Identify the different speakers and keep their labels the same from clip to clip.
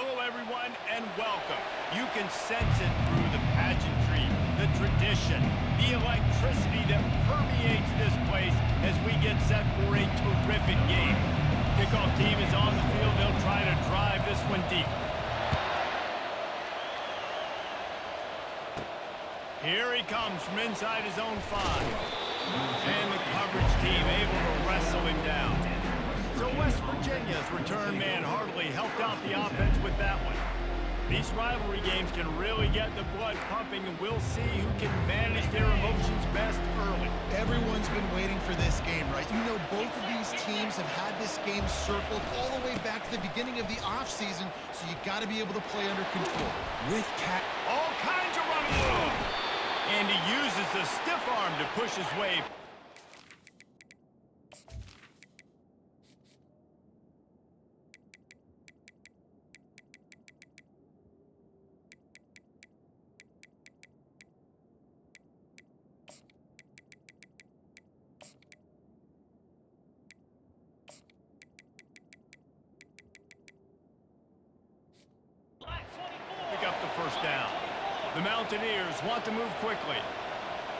Speaker 1: Hello, everyone, and welcome. You can sense it through the pageantry, the tradition, the electricity that permeates this place as we get set for a terrific game. Kickoff team is on the field. They'll try to drive this one deep. Here he comes from inside his own 5. And the coverage team able to wrestle him down. So West Virginia's return man hardly helped out the offense with that one. These rivalry games can really get the blood pumping, and we'll see who can manage their emotions best early.
Speaker 2: Everyone's been waiting for this game, right? You know, both of these teams have had this game circled all the way back to the beginning of the offseason, so you got to be able to play under control.
Speaker 1: With all kinds of running room. And he uses the stiff arm to push his way. Pick up the first down. The Mountaineers want to move quickly.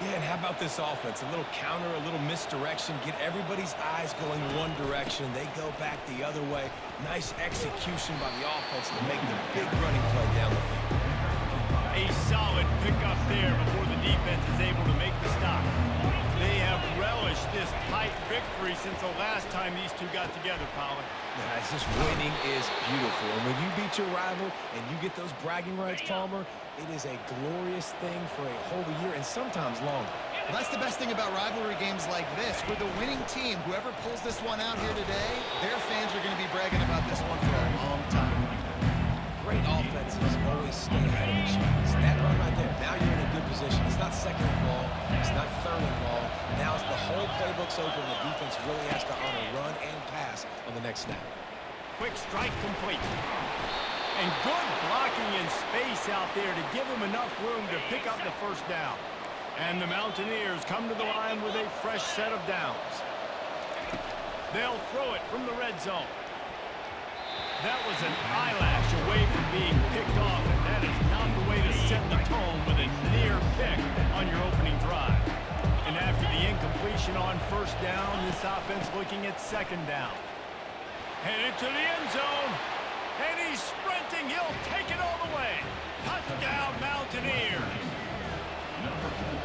Speaker 3: Yeah, and how about this offense? A little counter, a little misdirection, get everybody's eyes going one direction. They go back the other way. Nice execution by the offense to make the big running play down the field.
Speaker 1: A solid pickup there before the defense is able to make the stop. They have relished this tight victory since the last time these two got together, Colin.
Speaker 3: Guys, this winning is beautiful. And when you beat your rival and you get those bragging rights, Palmer, it is a glorious thing for a whole year and sometimes longer.
Speaker 2: Well, that's the best thing about rivalry games like this. For the winning team, whoever pulls this one out here today, their fans are going to be bragging about this one for a long time.
Speaker 3: Great offenses always stay ahead of the chains. That run right there, now you're in a good position. It's not second and ball. It's not third and ball. Now it's the whole playbook's open. The defense really has to honor run and pass on the next snap.
Speaker 1: Quick strike complete. And good blocking in space out there to give him enough room to pick up the first down. And the Mountaineers come to the line with a fresh set of downs. They'll throw it from the red zone. That was an eyelash away from being picked off, and that is not the way to set the tone with a near pick on your opening drive. And after the incompletion on first down, this offense looking at second down. Headed to the end zone. And he's sprinting. He'll take it all the way. Touchdown, Mountaineers.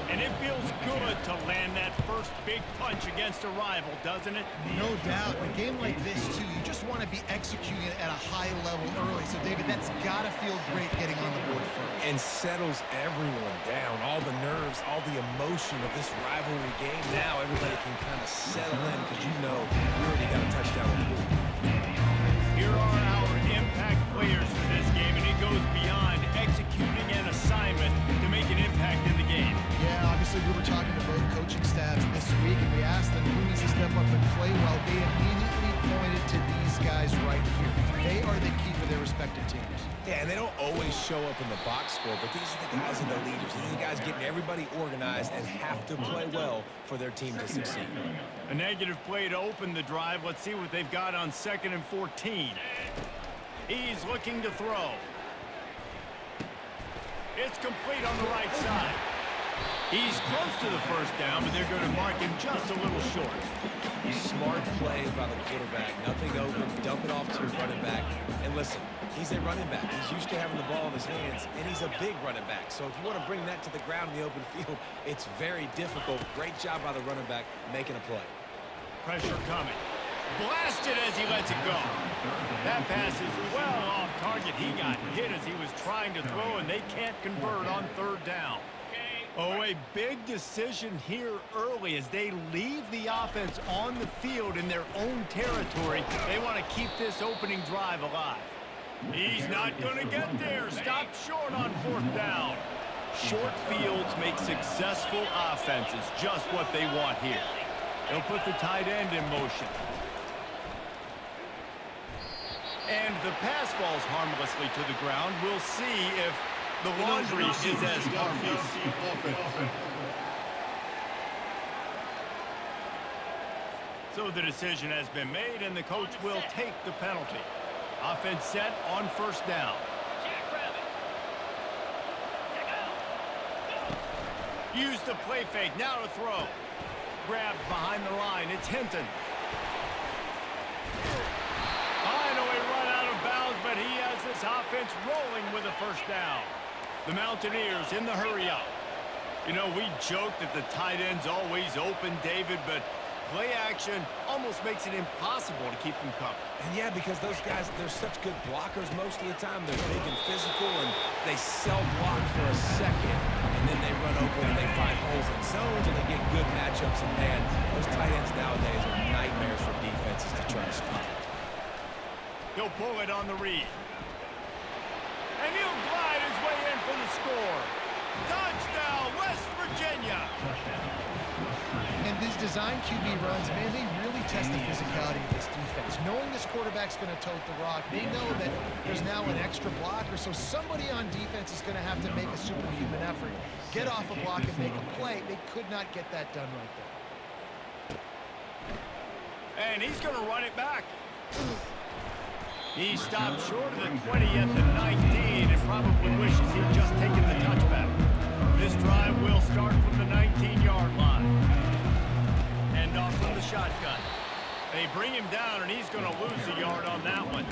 Speaker 1: And it feels good to land that first big punch against a rival, doesn't it?
Speaker 2: No doubt. In a game like this, too, you just want to be executing it at a high level early. So, David, that's got to feel great getting on the board first.
Speaker 3: And settles everyone down. All the nerves, all the emotion of this rivalry game. Now everybody can kind of settle in because you know you already got a touchdown on the board.
Speaker 1: Here are our impact players for this game, and it goes beyond executing an assignment to make an impact in the game.
Speaker 2: Yeah, obviously we were talking to both coaching staffs this week, and we asked them who needs to step up and play well. They immediately pointed to these guys right here. They are the key for their respective teams.
Speaker 3: Yeah, and they don't always show up in the box score, but these are the guys that are the leaders. These are the guys getting everybody organized and have to play well for their team to succeed.
Speaker 1: A negative play to open the drive. Let's see what they've got on 2nd and 14. He's looking to throw. It's complete on the right side. He's close to the first down, but they're going to mark him just a little short.
Speaker 3: Smart play by the quarterback. Nothing open. Dump it off to your running back. And listen, he's a running back. He's used to having the ball in his hands, and he's a big running back. So if you want to bring that to the ground in the open field, it's very difficult. Great job by the running back making a play.
Speaker 1: Pressure coming. Blasted as he lets it go. That pass is well off target. He got hit as he was trying to throw, and they can't convert on 3rd down. Oh, a big decision here early as they leave the offense on the field in their own territory. They want to keep this opening drive alive. He's not going to get there. Stopped short on 4th down. Short fields make successful offenses just what they want here. They'll put the tight end in motion. And the pass falls harmlessly to the ground. We'll see if the laundry is as harmless. So the decision has been made, and the coach will take the penalty. Offense set on first down. Use the play fake. Now to throw. Grabbed behind the line. It's Hinton. Finally run out of bounds, but he has this offense rolling with a first down. The Mountaineers in the hurry-up. You know, we joke that the tight end's always open, David, but play action almost makes it impossible to keep them covered.
Speaker 3: And yeah, because those guys, they're such good blockers most of the time. They're big and physical, and they sell block for a second, and then they run open and they find holes in zones, and they get good matchups. And man, those tight ends nowadays are nightmares for defenses to try to stop.
Speaker 1: He'll pull it on the read. And he'll glide his way in for the score. Touchdown, West Virginia.
Speaker 2: And these design QB runs, man, they really test the physicality of this defense. Knowing this quarterback's going to tote the rock, they know that there's now an extra blocker, so somebody on defense is going to have to make a superhuman effort. Get off a block and make a play. They could not get that done right there.
Speaker 1: And he's going to run it back. He stopped short of the 20 at the 19 and probably wishes he'd just taken the touchback. This drive will start from the 19-yard line. End off from the shotgun. They bring him down, and he's going to lose a yard on that one.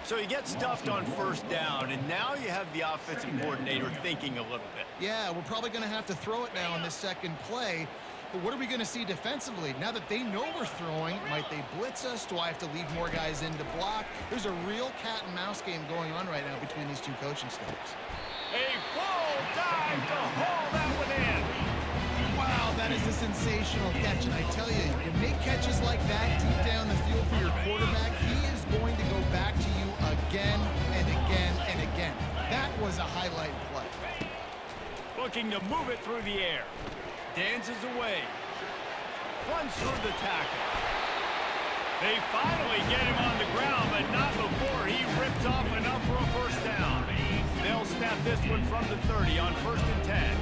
Speaker 1: So he gets stuffed on first down, and now you have the offensive coordinator thinking a little bit.
Speaker 2: Yeah, we're probably going to have to throw it now on this second play. But what are we going to see defensively? Now that they know we're throwing, might they blitz us? Do I have to leave more guys in to block? There's a real cat-and-mouse game going on right now between these two coaching staffs.
Speaker 1: A full dive to haul that one in.
Speaker 2: Wow, that is a sensational catch. And I tell you, you make catches like that deep down the field for your quarterback, he is going to go back to you again and again and again. That was a highlight play.
Speaker 1: Looking to move it through the air. Dances away. Runs through the tackle. They finally get him on the ground, but not before he rips off enough for a first down. They'll snap this one from the 30 on 1st and 10.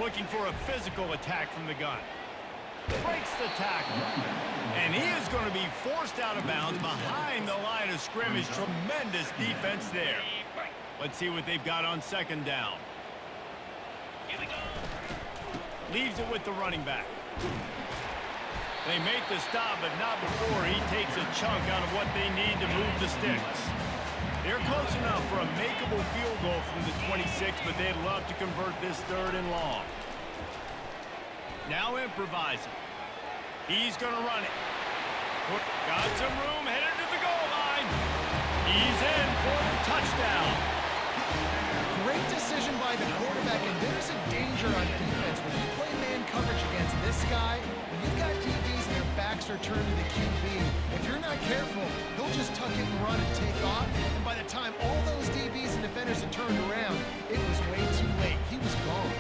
Speaker 1: Looking for a physical attack from the gun. Breaks the tackle. And he is going to be forced out of bounds behind the line of scrimmage. Tremendous defense there. Let's see what they've got on second down. Leaves it with the running back. They make the stop, but not before he takes a chunk out of what they need to move the sticks. They're close enough for a makeable field goal from the 26, but they'd love to convert this 3rd and long. Now improvising. He's going to run it. Got some room, headed to the goal line. He's in for the touchdown.
Speaker 2: Great decision by the quarterback, and there's a danger on defense. When you play man coverage against this guy, when you've got DBs and their backs are turned to the QB, if you're not careful, he'll just tuck it and run and take off. And by the time all those DBs and defenders had turned around, it was way too late. He was gone.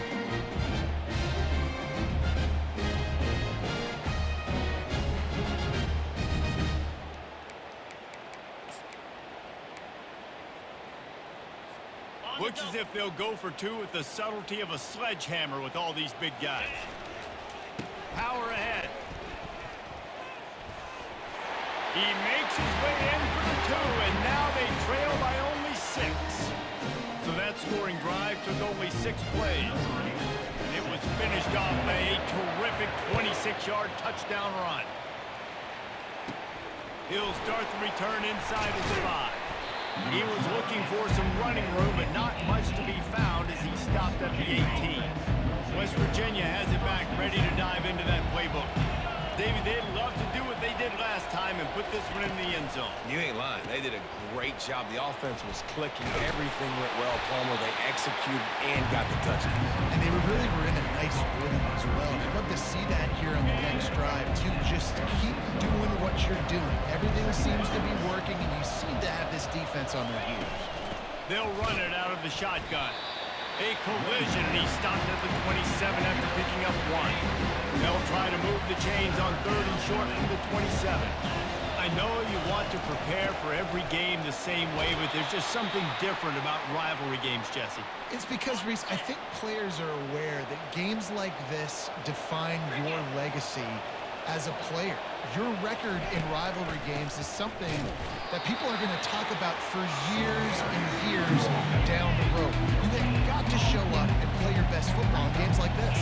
Speaker 1: Looks as if they'll go for 2 with the subtlety of a sledgehammer with all these big guys. Power ahead. He makes his way in for the 2, and now they trail by only 6. So that scoring drive took only 6 plays. It was finished off by a terrific 26-yard touchdown run. He'll start the return inside the 5. He was looking for some running room, but not much to be found as he stopped at the 18. West Virginia has it back, ready to dive into that playbook. David, they'd love to do what they did last time and put this one in the end zone.
Speaker 3: You ain't lying. They did a great job. The offense was clicking. Everything went well, Palmer. They executed and got the touchdown.
Speaker 2: And they really were in a nice rhythm as well. I'd love to see that here on the next drive, too. Just keep doing what you're doing. Everything seems to be working, and you seem to have this defense on their heels.
Speaker 1: They'll run it out of the shotgun. A collision, and he stopped at the 27 after picking up 1. They'll try to move the chains on 3rd and short from the 27. I know you want to prepare for every game the same way, but there's just something different about rivalry games, Jesse.
Speaker 2: It's because, Reese, I think players are aware that games like this define your legacy as a player. Your record in rivalry games is something that people are going to talk about for years and years down the road. You have got to show up and play your best football in games like this.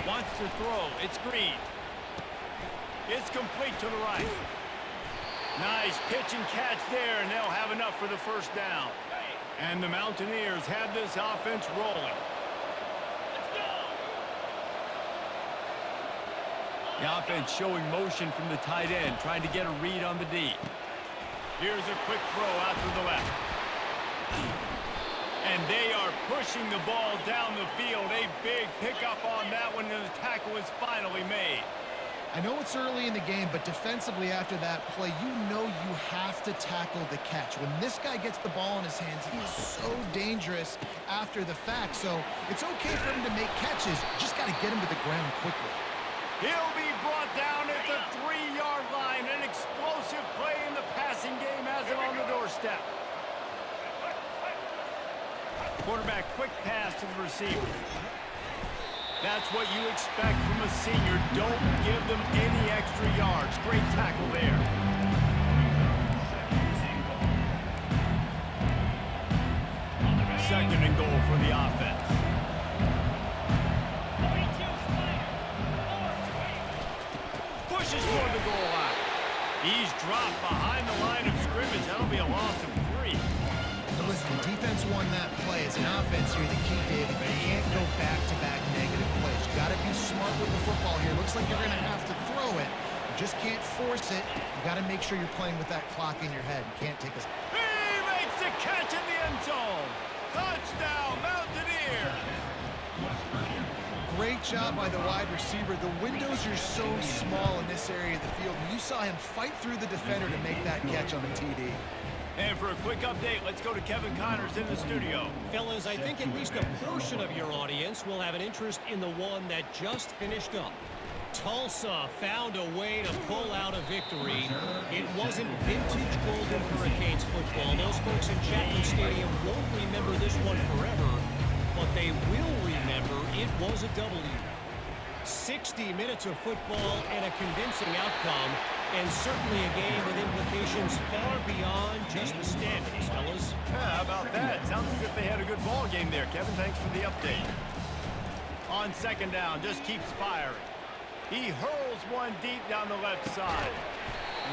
Speaker 1: Wants to throw. It's Green. It's complete to the right. Nice pitch and catch there, and they'll have enough for the first down. And the Mountaineers have this offense rolling. The offense showing motion from the tight end, trying to get a read on the D. Here's a quick throw out to the left. And they are pushing the ball down the field. A big pickup on that one, and the tackle is finally made.
Speaker 2: I know it's early in the game, but defensively after that play, you know you have to tackle the catch. When this guy gets the ball in his hands, he is so dangerous after the fact. So it's okay for him to make catches. You just got to get him to the ground quickly.
Speaker 1: He'll be brought down at the 3-yard line. An explosive play in the passing game has him on the doorstep. Quarterback quick pass to the receiver. That's what you expect from a senior. Don't give them any extra yards. Great tackle there. Second and goal for the offense. Pushes for the goal line. He's dropped behind the line of scrimmage. That'll be a loss of 3.
Speaker 2: But listen, the defense won that play. As an offense here, the key, David, you can't go back-to-back negative plays. You got to be smart with the football here. Looks like you're going to have to throw it. You just can't force it. You got to make sure you're playing with that clock in your head. You can't take a...
Speaker 1: He makes the catch in the end zone. Touchdown, Mountaineers.
Speaker 2: Great job by the wide receiver. The windows are so small in this area of the field. You saw him fight through the defender to make that catch on the TD.
Speaker 1: And for a quick update, let's go to Kevin Connors in the studio.
Speaker 4: Fellas, I think at least a portion of your audience will have an interest in the one that just finished up. Tulsa found a way to pull out a victory. It wasn't vintage Golden Hurricanes football. Those folks in Chapman Stadium won't remember this one forever, but they will remember it was a W. 60 minutes of football and a convincing outcome, and certainly a game with implications far beyond just the standings, fellas.
Speaker 1: Yeah, how about that? Sounds as if they had a good ball game there. Kevin, thanks for the update. On second down, just keeps firing. He hurls one deep down the left side.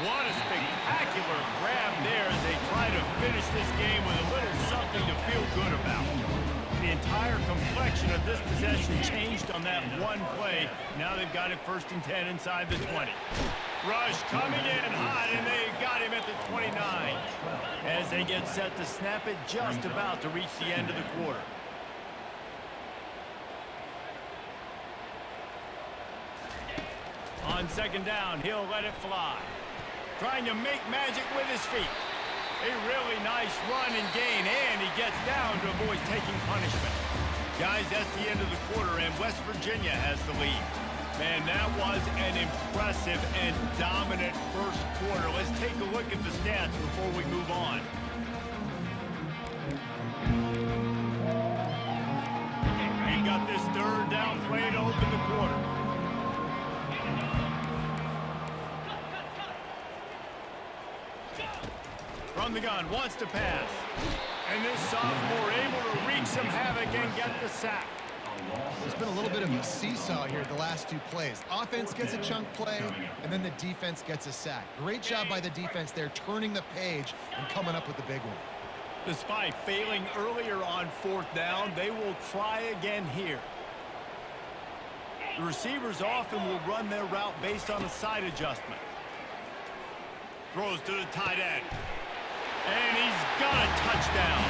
Speaker 1: What a spectacular grab there as they try to finish this game with a little something to feel good about. The entire complexion of this possession changed on that one play. Now they've got it 1st and 10 inside the 20. Rush coming in hot, and they got him at the 29. As they get set to snap it, just about to reach the end of the quarter. On second down, he'll let it fly. Trying to make magic with his feet. A really nice run and gain, and he gets down to avoid taking punishment. Guys, that's the end of the quarter, and West Virginia has the lead. Man, that was an impressive and dominant first quarter. Let's take a look at the stats before we move on. He got this 3rd down play to open the quarter. From the gun, wants to pass. And this sophomore able to wreak some havoc and get the sack.
Speaker 2: There's been a little bit of a seesaw here the last 2 plays. Offense gets a chunk play, and then the defense gets a sack. Great job by the defense there, turning the page and coming up with the big one.
Speaker 1: Despite failing earlier on 4th down, they will try again here. The receivers often will run their route based on a side adjustment. Throws to the tight end. And he's got a touchdown.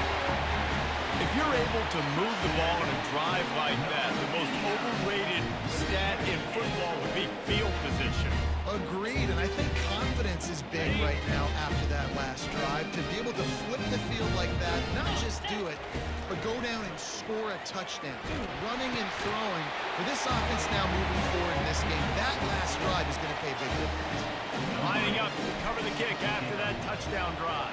Speaker 1: If you're able to move the ball on a drive like that, the most overrated stat in football would be field position.
Speaker 2: Agreed, and I think confidence is big right now after that last drive. To be able to flip the field like that, not just do it, but go down and score a touchdown. Running and throwing for this offense now moving forward in this game. That last drive is going to pay big dividends.
Speaker 1: Lining up to cover the kick after that touchdown drive.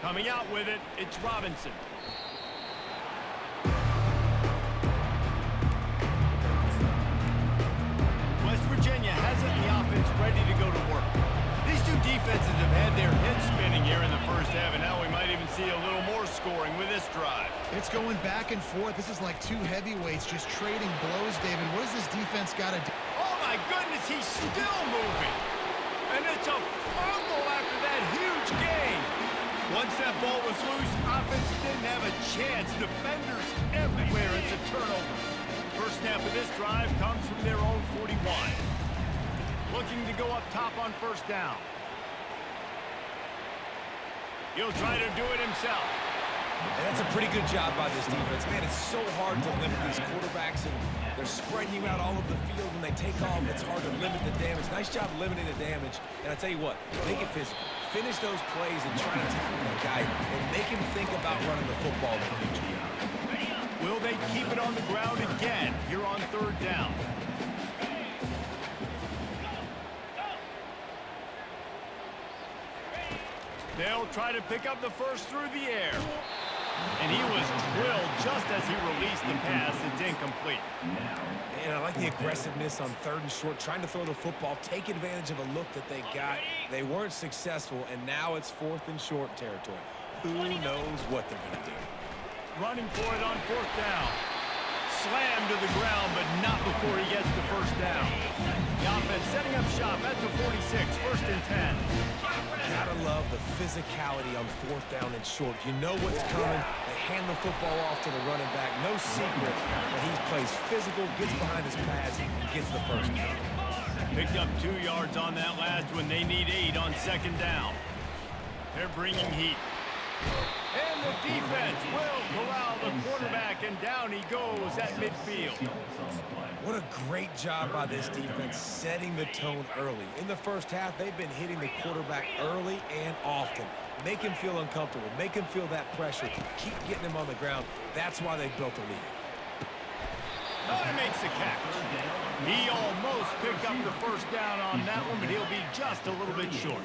Speaker 1: Coming out with it, it's Robinson.
Speaker 2: It's going back and forth. This is like two heavyweights just trading blows, David. What does this defense got to do?
Speaker 1: Oh, my goodness, he's still moving. And it's a fumble after that huge gain. Once that ball was loose, offense didn't have a chance. Defenders everywhere. It's a turnover. First snap of this drive comes from their own 41. Looking to go up top on first down. He'll try to do it himself.
Speaker 3: And that's a pretty good job by this defense. Man, it's so hard to limit these quarterbacks, and they're spreading you out all over the field. When they take off, it's hard to limit the damage. Nice job limiting the damage. And I tell you what, make it physical. Finish those plays and try to tackle that guy and make him think about running the football in the future.
Speaker 1: Will they keep it on the ground again here on third down? They'll try to pick up the first through the air. And he was drilled just as he released the pass. It's incomplete.
Speaker 3: And I like the aggressiveness on third and short, trying to throw the football, take advantage of a look that they got. They weren't successful, and now it's fourth and short territory. Who knows what they're going to do?
Speaker 1: Running for it on fourth down. Slammed to the ground, but not before he gets the first down. The offense setting up shop at the 46, first and 10.
Speaker 3: Gotta love the physicality on fourth down and short. You know what's coming. They hand the football off to the running back. No secret that he plays physical, gets behind his pads, and gets the first down.
Speaker 1: Picked up 2 yards on that last one. They need 8 on second down. They're bringing heat. And the defense will corral the quarterback, and down he goes at midfield.
Speaker 3: What a great job by this defense setting the tone early. In the first half, they've been hitting the quarterback early and often. Make him feel uncomfortable. Make him feel that pressure. Keep getting him on the ground. That's why they built the lead.
Speaker 1: He makes the catch. He almost picked up the first down on that one, but he'll be just a little bit short.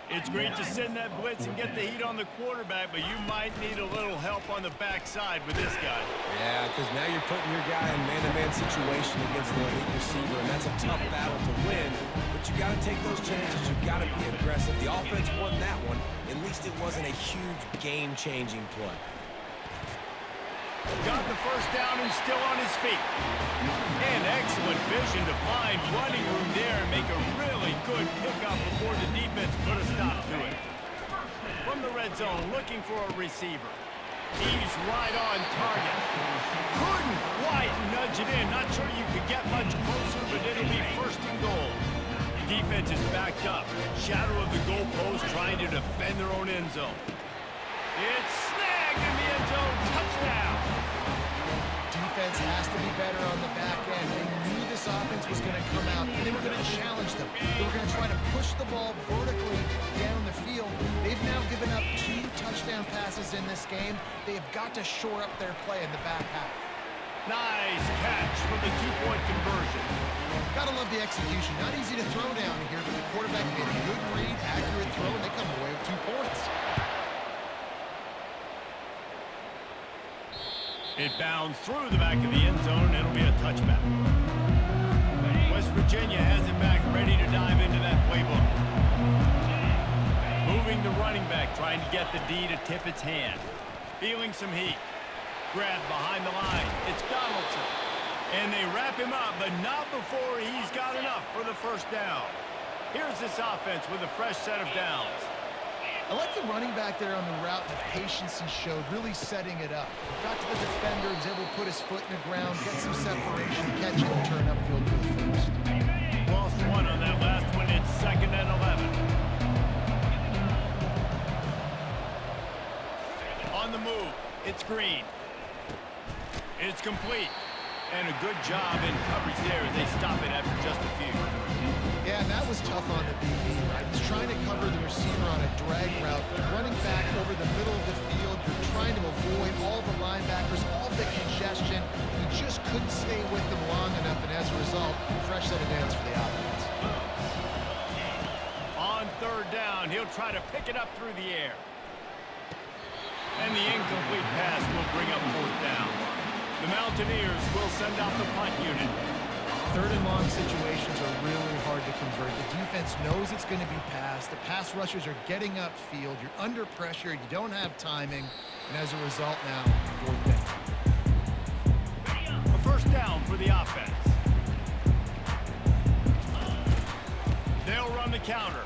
Speaker 1: It's great to send that blitz and get the heat on the quarterback, but you might need a little help on the backside with this guy.
Speaker 3: Yeah, because now you're putting your guy in man-to-man situation against the elite receiver, and that's a tough battle to win. But you got to take those chances. You got to be aggressive. The offense won that one. At least it wasn't a huge game-changing play.
Speaker 1: Got the first down and still on his feet. And excellent vision to find running room there and make a really good pickup before the defense put a stop to it. From the red zone, looking for a receiver. He's right on target. Couldn't quite nudge it in. Not sure you could get much closer, but it'll be first and goal. Defense is backed up. Shadow of the goalpost trying to defend their own end zone. It's snagged in the end zone. Touchdown.
Speaker 2: Defense has to be better on the back end. They knew this offense was going to come out, and they were going to challenge them. They were going to try to push the ball vertically down the field. They've now given up 2 touchdown passes in this game. They have got to shore up their play in the back half.
Speaker 1: Nice catch for the 2-point conversion.
Speaker 2: Gotta love the execution. Not easy to throw down here, but the quarterback made a good read, accurate throw, and they come away with 2 points.
Speaker 1: It bounds through the back of the end zone, and it'll be a touchback. West Virginia has it back, ready to dive into that playbook. Moving the running back, trying to get the D to tip its hand. Feeling some heat. Grab behind the line. It's Donaldson. And they wrap him up, but not before he's got enough for the first down. Here's this offense with a fresh set of downs.
Speaker 2: I like the running back there on the route, the patience he showed, really setting it up. Got to the defender, was able to put his foot in the ground, get some separation, catch it, and turn upfield for the first.
Speaker 1: Lost 1 on that last one. It's 2nd and 11. On the move, it's Green. It's complete. And a good job in coverage there as they stop it after just a few.
Speaker 2: Yeah, and that was tough on the DB, right? He's trying to cover the receiver on a drag route, running back over the middle of the field. You're trying to avoid all the linebackers, all the congestion. You just couldn't stay with them long enough, and as a result, fresh set of downs for the offense.
Speaker 1: On third down, he'll try to pick it up through the air. And the incomplete pass will bring up fourth down. The Mountaineers will send out the punt unit.
Speaker 2: Third and long situations are really hard to convert. The defense knows it's going to be passed. The pass rushers are getting upfield. You're under pressure. You don't have timing. And as a result now, fourth down.
Speaker 1: A first down for the offense. They'll run the counter.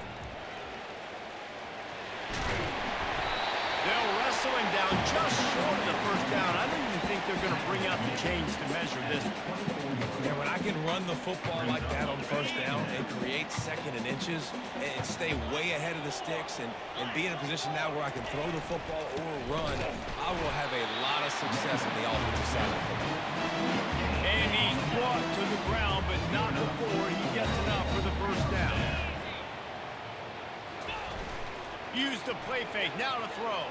Speaker 1: They'll wrestle him down just short of the first down. I don't even think they're going to bring out the chains to measure this one.
Speaker 3: Yeah, when I can run the football like that on first down and create second and inches and stay way ahead of the sticks and be in a position now where I can throw the football or run, I will have a lot of success on the offensive side of the football.
Speaker 1: And he's brought to the ground, but not before he gets enough for the first down. Use the play fake, now to throw.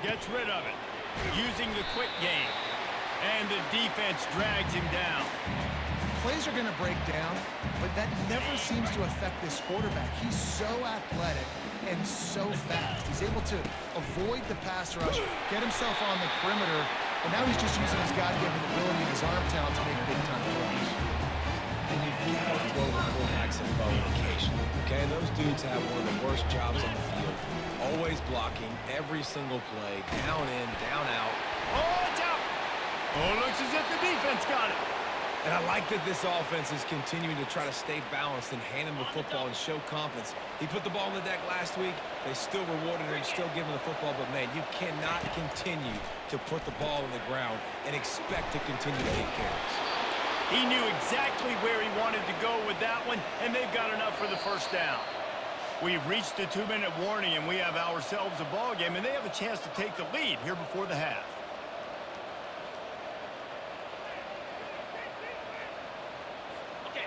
Speaker 1: Gets rid of it. Using the quick game. And the defense drags him down.
Speaker 2: Plays are going to break down, but that never seems to affect this quarterback. He's so athletic and so fast. He's able to avoid the pass rush, get himself on the perimeter, and now he's just using his God-given ability and his arm talent to make big-time throws.
Speaker 3: And you gotta throw the fullbacks in bone occasionally, okay? Those dudes have one of the worst jobs on the field. Always blocking every single play, down in, down out.
Speaker 1: Oh, it's out! Oh, looks as if the defense got it.
Speaker 3: And I like that this offense is continuing to try to stay balanced and hand him the football and show confidence. He put the ball in the deck last week. They still rewarded him, still giving him the football. But, man, you cannot continue to put the ball on the ground and expect to continue to get carries.
Speaker 1: He knew exactly where he wanted to go with that one, and they've got enough for the first down. We've reached the 2-minute warning, and we have ourselves a ball game, and they have a chance to take the lead here before the half.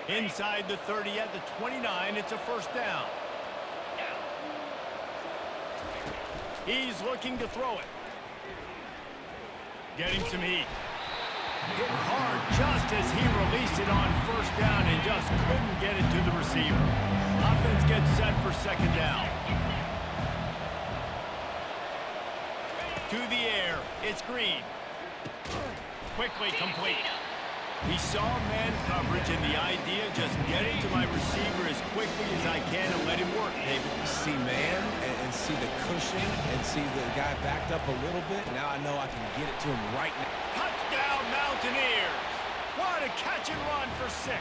Speaker 1: Inside the 30 at the 29, it's a first down. He's looking to throw it. Getting some heat. Hit hard just as he released it on first down and just couldn't get it to the receiver. Offense gets set for second down. To the air, it's Green. Quickly complete. He saw man coverage and the idea just get it to my receiver as quickly as I can and let him work, David.
Speaker 3: See man and see the cushion and see the guy backed up a little bit. Now I know I can get it to him right now.
Speaker 1: Touchdown, Mountaineers! What a catch and run for 6.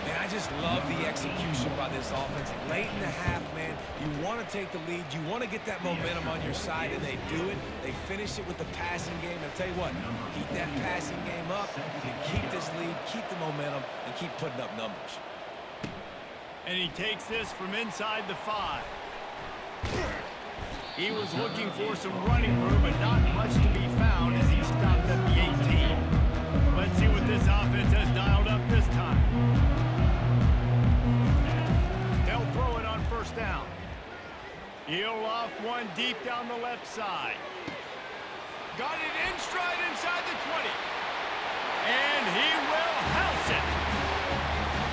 Speaker 3: Man, I just love the execution by this offense. Late in the half, man, you want to take the lead. You want to get that momentum on your side, and they do it. They finish it with the passing game. And I'll tell you what, keep that passing game up. You can keep this lead, keep the momentum, and keep putting up numbers.
Speaker 1: And he takes this from inside the 5. He was looking for some running room, but not much to be found as he stopped at the 18. Let's see what this offense has dialed up this time. They'll throw it on first down. He'll loft one deep down the left side. Got it in stride inside the 20. And he will house it.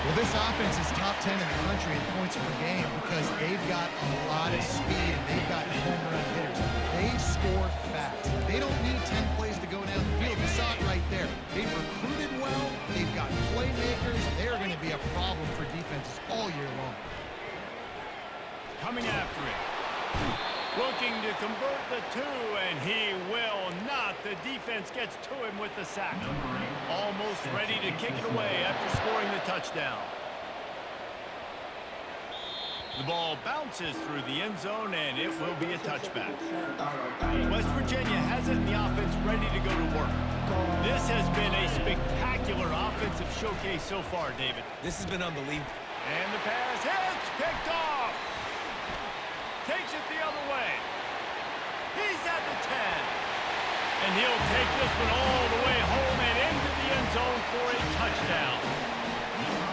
Speaker 2: Well, this offense is top 10 in the country in points per game because they've got a lot of speed and they've got home run hitters. They score fast. They don't need 10 plays to go down the field. You saw it right there. They've recruited well. They've got playmakers. They're going to be a problem for defenses all year long.
Speaker 1: Coming after it. Looking to convert the 2, and he will not. The defense gets to him with the sack. Almost ready to kick it away after scoring the touchdown. The ball bounces through the end zone, and it will be a touchback. West Virginia has it in the offense ready to go to work. This has been a spectacular offensive showcase so far, David.
Speaker 3: This has been unbelievable.
Speaker 1: And the pass hits, picked off. Takes it the other way. He's at the 10. And he'll take this one all the way home and into the end zone for a touchdown.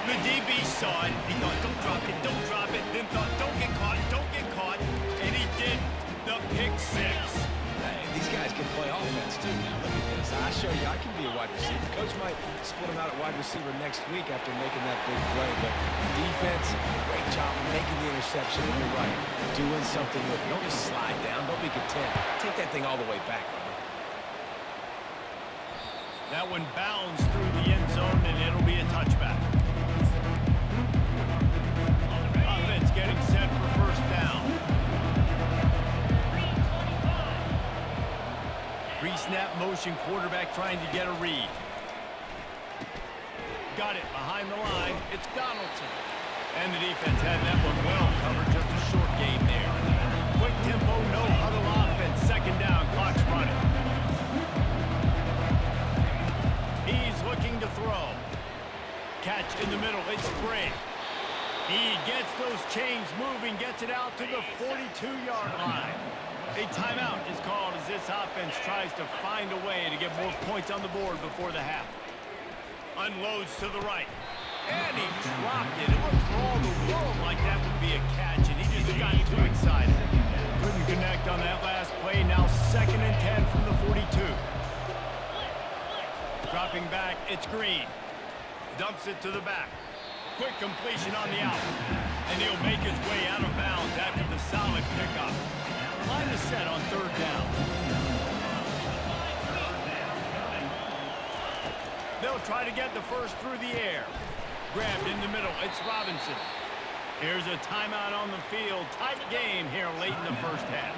Speaker 1: The DB saw it. He thought, don't drop it, don't drop it. Then thought, don't get caught. And he didn't. The pick 6.
Speaker 3: Hey, these guys can play offense, too. Now, look at this. I show you I can be a wide receiver. Coach might split him out at wide receiver next week after making that big play. But defense, great job making the interception. And you're right, doing something with it. Don't just slide down. Don't be content. Take that thing all the way back, brother.
Speaker 1: That one bounds through the end zone, and it'll be a touchback. Offense getting set for first down. snap motion quarterback trying to get a read. Got it behind the line. It's Donaldson. And the defense had that one well covered. Just a short game there. Quick tempo, no huddle offense. Second down, clock's running. He's looking to throw. Catch in the middle. It's Gray. He gets those chains moving, gets it out to the 42-yard line. A timeout is called as this offense tries to find a way to get more points on the board before the half. Unloads to the right. And he dropped it. It looked for all the world like that would be a catch, and he just got too excited. Couldn't connect on that last play. Now 2nd and 10 from the 42. Dropping back, it's Green. Dumps it to the back. Quick completion on the out. And he'll make his way out of bounds after the solid pickup. Line is set on 3rd down. They'll try to get the first through the air. Grabbed in the middle. It's Robinson. Here's a timeout on the field. Tight game here late in the first half.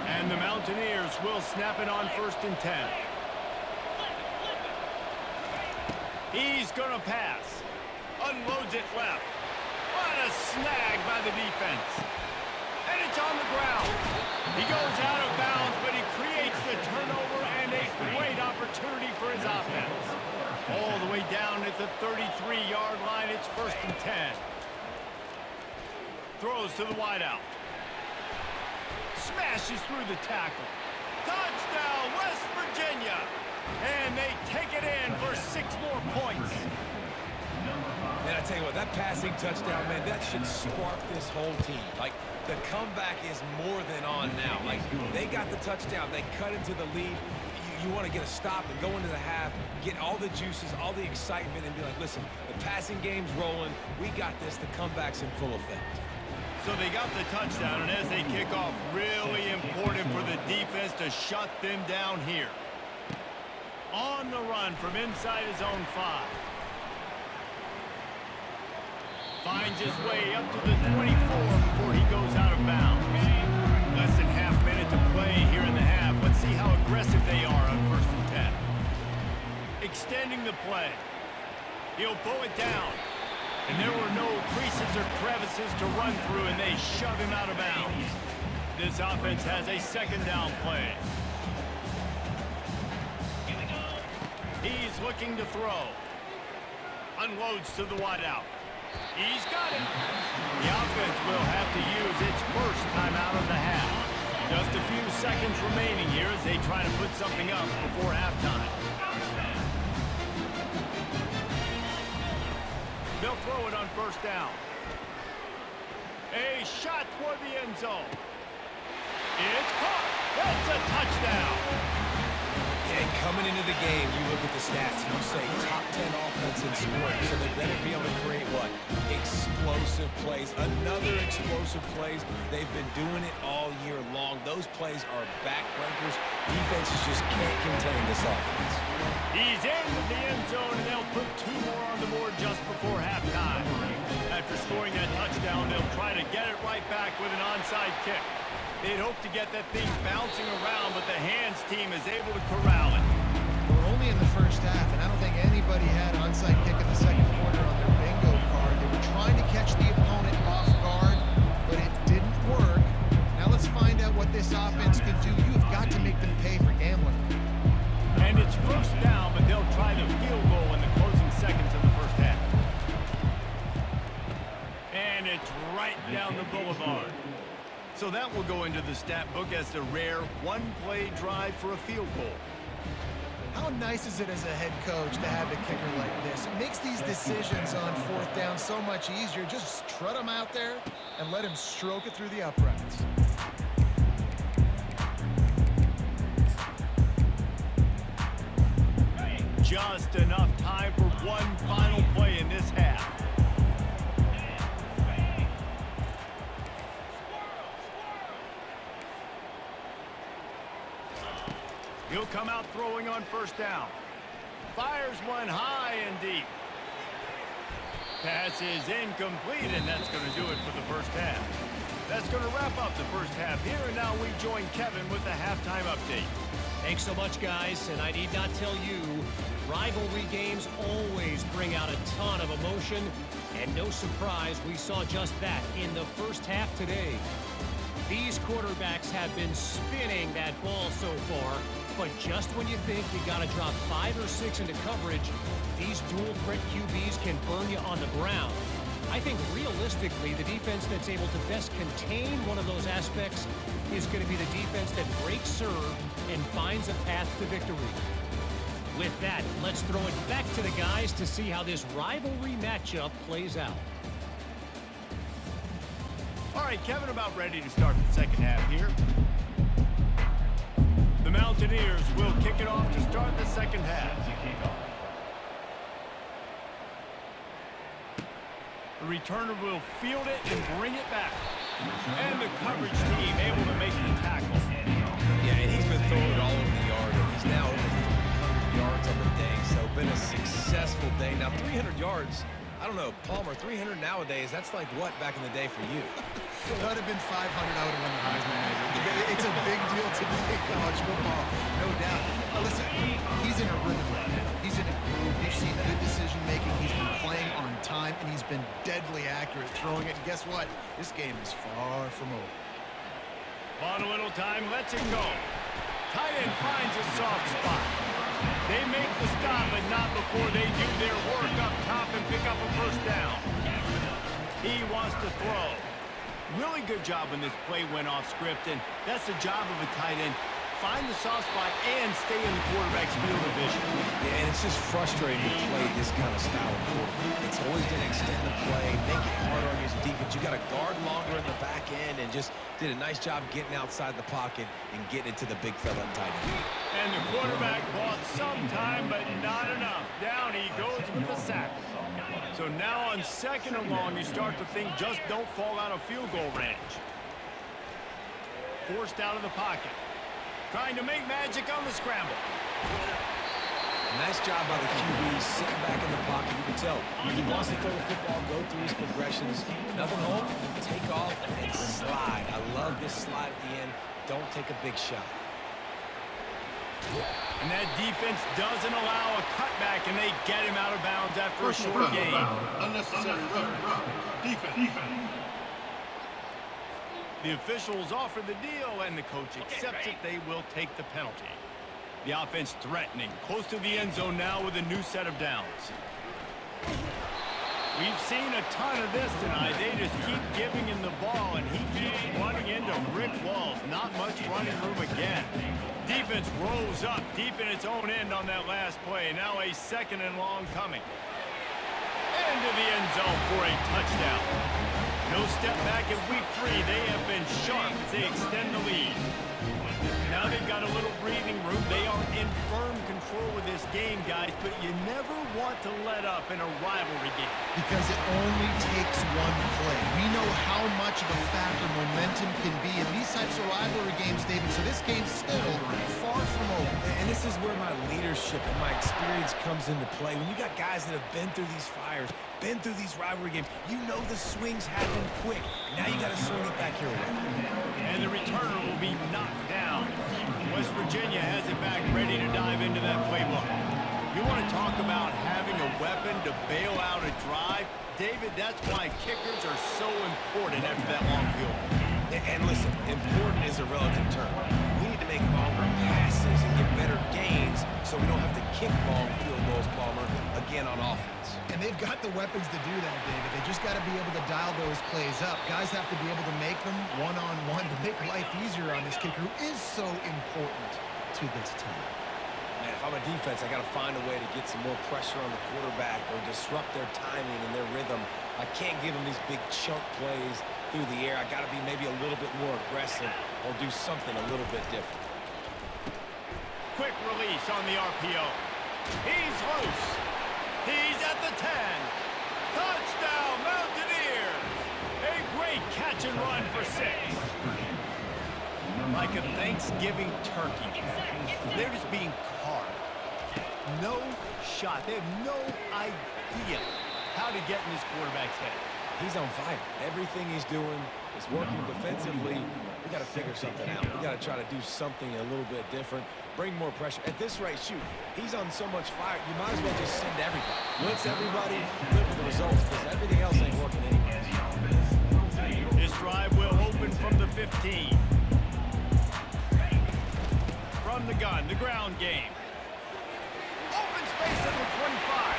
Speaker 1: And the Mountaineers will snap it on 1st and 10. He's going to pass. Unloads it left. What a snag by the defense. And it's on the ground. He goes out of bounds, but he creates the turnover and a great opportunity for his offense. All the way down at the 33-yard line. It's 1st and 10. Throws to the wideout. Smashes through the tackle. Touchdown, West Virginia. And they take it in for 6 more points.
Speaker 3: And I tell you what, that passing touchdown, man, that should spark this whole team. Like, the comeback is more than on now. Like, they got the touchdown. They cut into the lead. You want to get a stop and go into the half, get all the juices, all the excitement, and be like, listen, the passing game's rolling. We got this. The comeback's in full effect.
Speaker 1: So they got the touchdown, and as they kick off, really important for the defense to shut them down here. On the run from inside his own 5. Finds his way up to the 24 before he goes out of bounds. Less than half minute to play here in the half. Let's see how aggressive they are on 1st and 10. Extending the play. He'll pull it down. And there were no creases or crevices to run through, and they shove him out of bounds. This offense has a 2nd down play. He's looking to throw. Unloads to the wideout. He's got it. The offense will have to use its first timeout of the half. Just a few seconds remaining here as they try to put something up before halftime. They'll throw it on 1st down. A shot toward the end zone. It's caught. That's a touchdown.
Speaker 3: And coming into the game, you look at the stats, you say top 10 offense in scoring, so they better be able to create what? Explosive plays. Another explosive plays. They've been doing it all year long. Those plays are backbreakers. Defenses just can't contain this offense.
Speaker 1: He's in the end zone, and they'll put 2 more on the board just before halftime. After scoring that touchdown, they'll try to get it right back with an onside kick. They'd hope to get that thing bouncing around, but the hands team is able to corral it.
Speaker 2: We're only in the first half, and I don't think anybody had onside kick in the 2nd quarter on their bingo card. They were trying to catch the opponent off guard, but it didn't work. Now let's find out what this offense can do. You've got to make them pay for gambling.
Speaker 1: And it's 1st down, but they'll try the field goal in the closing seconds of the first half. And it's right down the boulevard. So that will go into the stat book as the rare 1-play drive for a field goal.
Speaker 2: How nice is it as a head coach to have a kicker like this? It makes these decisions on 4th down so much easier. Just strut him out there and let him stroke it through the uprights.
Speaker 1: Just enough time for one final play in this half. He'll come out throwing on 1st down. Fires one high and deep. Pass is incomplete, and that's going to do it for the first half. That's going to wrap up the first half here, and now we join Kevin with the halftime update.
Speaker 4: Thanks so much, guys, and I need not tell you, rivalry games always bring out a ton of emotion, and no surprise, we saw just that in the first half today. These quarterbacks have been spinning that ball so far, but just when you think you got to drop 5 or 6 into coverage, these dual threat QBs can burn you on the ground. I think realistically, the defense that's able to best contain one of those aspects is going to be the defense that breaks serve and finds a path to victory. With that, let's throw it back to the guys to see how this rivalry matchup plays out.
Speaker 1: All right, Kevin, about ready to start the second half here. The Mountaineers will kick it off to start the second half. The returner will field it and bring it back. And the coverage team able to make the tackle.
Speaker 3: Yeah, and he's been throwing it all over the yard. And he's now over 300 yards on the day, so been a successful day. Now, 300 yards, I don't know, Palmer, 300 nowadays, that's like what back in the day for you?
Speaker 2: If it would have been 500, I would have won the HEISMAN. It's a big deal today, college football, no doubt. Listen, he's in a rhythm right now. He's in a groove. We've seen good decision-making. He's been playing on time, and he's been deadly accurate throwing it. And guess what? This game is far from over.
Speaker 1: On a little time, lets it go. Tight end finds a soft spot. They make the stop, but not before they do their work up top and pick up a first down. He wants to throw. Really good job when this play went off script, and that's the job of a tight end. Find the soft spot and stay in the quarterback's field of vision.
Speaker 3: Yeah, and it's just frustrating to play this kind of style of quarterback. It's always going to extend the play, make it hard on your defense. You got to guard longer in the back end, and just did a nice job getting outside the pocket and getting into the big fella and tight end.
Speaker 1: And the quarterback bought some time, but not enough. Down he goes with the sack. So now on second and long, you start to think just don't fall out of field goal range. Forced out of the pocket. Trying to make magic on the scramble.
Speaker 3: Nice job by the QB, sitting back in the pocket. You can tell he wants to throw the football, go through his progressions. Nothing home, take off, and slide. I love this slide at the end. Don't take a big shot.
Speaker 1: And that defense doesn't allow a cutback, and they get him out of bounds after a short gain.
Speaker 5: Unnecessary defense.
Speaker 1: The officials offer the deal, and the coach accepts it. They will take the penalty. The offense threatening, close to the end zone now with a new set of downs. We've seen a ton of this tonight. They just keep giving him the ball, and he keeps running into brick walls. Not much running room again. Defense rolls up deep in its own end on that last play. Now a second and long coming. Into the end zone for a touchdown. No step back in week 3. They have been sharp as they extend the lead. Now they've got a little breathing room. They are in firm control of this game, guys, but you never want to let up in a rivalry game.
Speaker 2: Because it only takes one play. We know how much of a factor momentum can be in these types of rivalry games, David, so this game's still far from over.
Speaker 3: And this is where my leadership and my experience comes into play. When you got guys that have been through these fires, been through these rivalry games, you know the swings happen quick. Now you got to swing it back here.
Speaker 1: And the returner will be knocked down. West Virginia has it back, ready to dive into that playbook. You want to talk about having a weapon to bail out a drive? David, that's why kickers are so important after that long field.
Speaker 3: And listen, important is a relative term. We need to make longer passes and get better gains so we don't have to kick long field goals, Palmer, again on offense.
Speaker 2: And they've got the weapons to do that, David. They just got to be able to dial those plays up. Guys have to be able to make them one-on-one to make life easier on this kicker who is so important to this team.
Speaker 3: Man, if I'm a defense, I got to find a way to get some more pressure on the quarterback or disrupt their timing and their rhythm. I can't give them these big chunk plays through the air. I got to be maybe a little bit more aggressive or do something a little bit different.
Speaker 1: Quick release on the RPO. He's loose. He's at the 10. Touchdown, Mountaineers. A great catch and run for 6. Like a Thanksgiving turkey. They're just being carved. No shot. They have no idea how to get in this quarterback's head.
Speaker 3: He's on fire. Everything he's doing is working defensively. We got to figure something out. We got to try to do something a little bit different. Bring more pressure. At this rate, shoot, he's on so much fire, you might as well just send everybody. Blitz everybody, live with the results, because everything else ain't working anyways.
Speaker 1: This drive will open from the 15. From the gun, the ground game. Open space at the 25.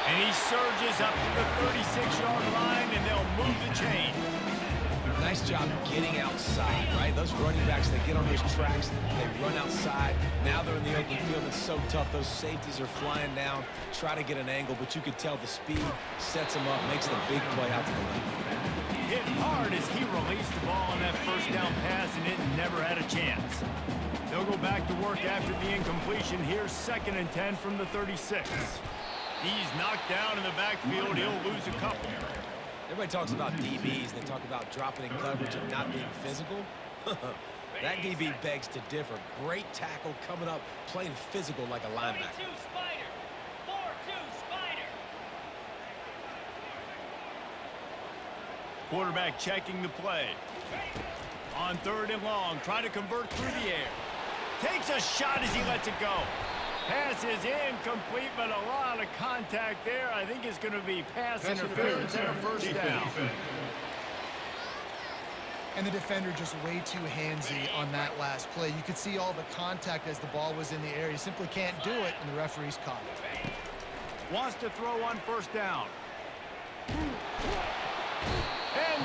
Speaker 1: And he surges up to the 36-yard line, and they'll move the chain.
Speaker 3: Nice job getting outside, right? Those running backs, they get on those tracks, they run outside. Now they're in the open field. It's so tough. Those safeties are flying down, try to get an angle, but you could tell the speed sets them up, makes the big play out to the left.
Speaker 1: Hit hard as he released the ball on that first down pass, and it never had a chance. They'll go back to work after the incompletion. Here's 2nd and 10 from the 36. He's knocked down in the backfield. He'll lose a couple.
Speaker 3: Everybody talks about DBs. They talk about dropping in coverage and not being physical. That DB begs to differ. Great tackle coming up, playing physical like a linebacker.
Speaker 6: 4-2 Spider. 4-2 Spider.
Speaker 1: Quarterback checking the play. On 3rd and long, trying to convert through the air. Takes a shot as he lets it go. Pass is incomplete, but a lot of contact there. I think it's going to be pass interference and a first down.
Speaker 2: And the defender just way too handsy on that last play. You could see all the contact as the ball was in the air. He simply can't do it, and the referee's caught it.
Speaker 1: Wants to throw on 1st down. And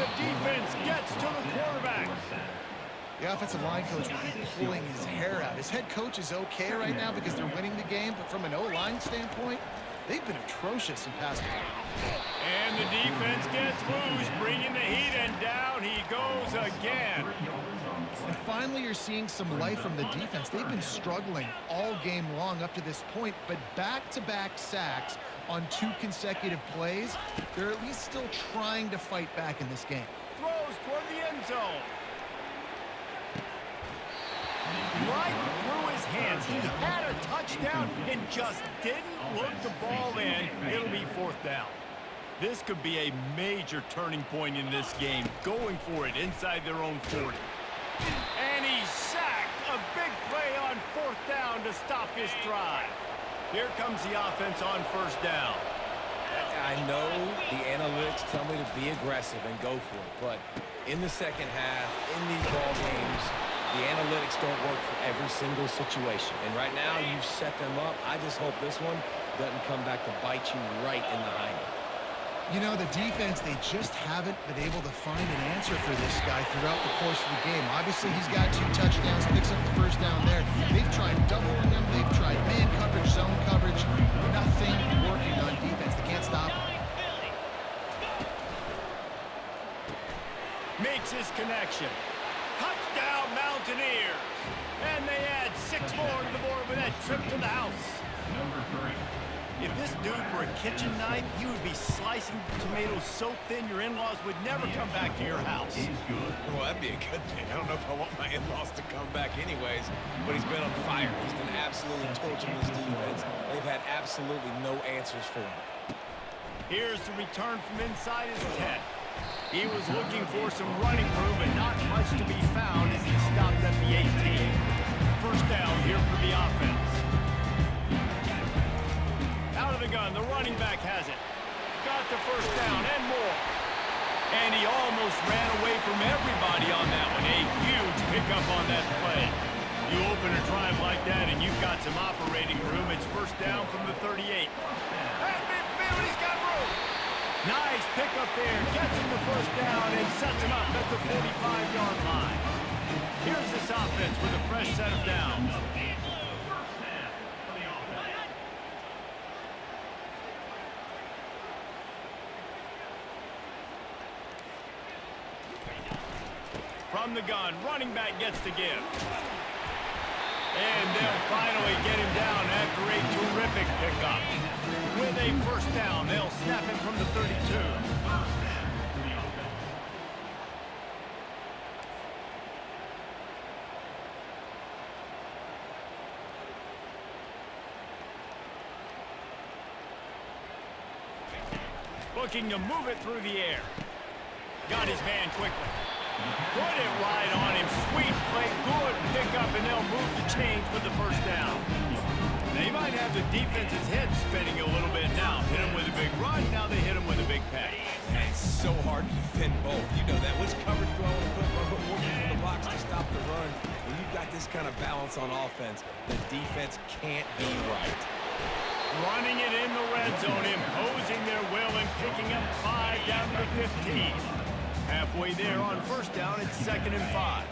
Speaker 1: the defense gets to the quarterback.
Speaker 2: The offensive line coach will be pulling his hair out. His head coach is okay right now because they're winning the game, but from an O-line standpoint, they've been atrocious in pass play.
Speaker 1: And the defense gets loose, bringing the heat, and down he goes again.
Speaker 2: And finally, you're seeing some life from the defense. They've been struggling all game long up to this point, but back-to-back sacks on 2 consecutive plays, they're at least still trying to fight back in this game.
Speaker 1: Throws toward the end zone. Right through his hands. He had a touchdown and just didn't look the ball in. It'll be 4th down. This could be a major turning point in this game. Going for it inside their own 40. And he's sacked. A big play on 4th down to stop this drive. Here comes the offense on 1st down.
Speaker 3: I know the analytics tell me to be aggressive and go for it, but in the second half, in these ball games, the analytics don't work for every single situation. And right now, you've set them up. I just hope this one doesn't come back to bite you right in the hiney.
Speaker 2: You know, the defense, they just haven't been able to find an answer for this guy throughout the course of the game. Obviously, he's got 2 touchdowns, picks up the 1st down there. They've tried doubling him. They've tried man coverage, zone coverage. Nothing working on defense. They can't stop him.
Speaker 1: Makes his connection. Touchdown, Mountaineers. And they add 6 more to the board with that trip to the house. If this dude were a kitchen knife, he would be slicing tomatoes so thin your in-laws would never come back to your house.
Speaker 3: Well, that'd be a good thing. I don't know if I want my in-laws to come back anyways, but he's been on fire. He's been absolutely torching this defense. They've had absolutely no answers for him.
Speaker 1: Here's the return from inside his 10. He was looking for some running room, but not much to be found as he stopped at the 18. 1st down here for the offense. Out of the gun, the running back has it. Got the 1st down and more. And he almost ran away from everybody on that one. A huge pickup on that play. You open a drive like that and you've got some operating room. It's 1st down from the 38. At midfield, he's got room. Nice pickup there. Gets him the 1st down and sets him up at the 45-yard line. Here's this offense with a fresh set of downs. From the gun, running back gets the give. And they'll finally get him down after a terrific pickup. With a 1st down, they'll snap it from the 32. Looking to move it through the air. Got his man quickly. Put it right on him. Sweet play. Good pickup, and they'll move the chains with the first down. They might have the defense's head spinning a little bit now. Hit him with a big run. Now they hit him with a big pass.
Speaker 3: It's so hard to defend both. You know that. Which coverage do I want to put working in the box to stop the run? When you've got this kind of balance on offense, the defense can't be right.
Speaker 1: Running it in the red zone, imposing their will and picking up 5 down to the 15. Halfway there on first down, it's 2nd and 5.